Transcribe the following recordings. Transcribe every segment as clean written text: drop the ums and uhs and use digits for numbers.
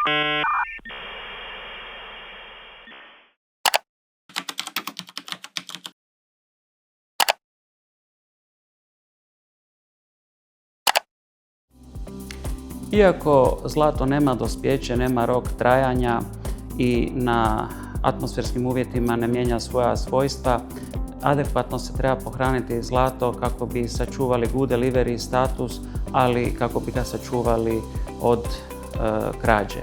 Iako zlato nema dospijeće, nema rok trajanja i na atmosferskim uvjetima ne mijenja svoja svojstva, adekvatno se treba pohraniti zlato kako bi sačuvali good delivery status, ali kako bi ga sačuvali od krađe.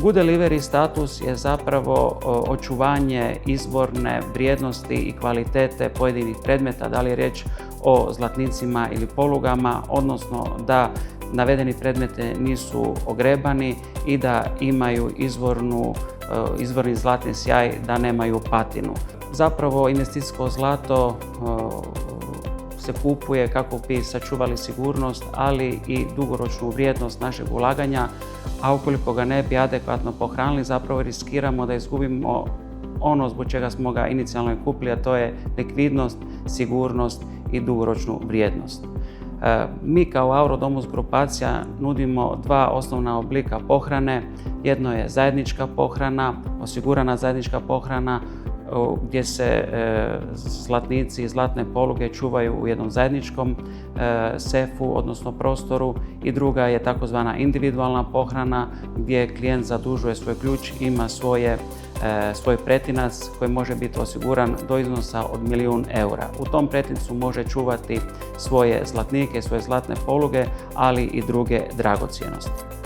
Good delivery status je zapravo očuvanje izvorne vrijednosti i kvalitete pojedinih predmeta, da li je riječ o zlatnicima ili polugama, odnosno da navedeni predmeti nisu ogrebani i da imaju izvorni zlatni sjaj, da nemaju patinu. Zapravo investicijsko zlato se kupuje kako bi sačuvali sigurnost, ali i dugoročnu vrijednost našeg ulaganja, a ukoliko ga ne bi adekvatno pohranili, zapravo riskiramo da izgubimo ono zbog čega smo ga inicijalno i kupili, a to je likvidnost, sigurnost i dugoročnu vrijednost. Mi kao Auro-Domus grupacija nudimo dva osnovna oblika pohrane. Jedno je zajednička pohrana, osigurana zajednička pohrana, gdje se zlatnici i zlatne poluge čuvaju u jednom zajedničkom sefu, odnosno prostoru, i druga je takozvana individualna pohrana gdje klijent zadužuje svoj ključ i ima svoj pretinac koji može biti osiguran do iznosa od 1.000.000 eura. U tom pretincu može čuvati svoje zlatnike, svoje zlatne poluge, ali i druge dragocjenosti.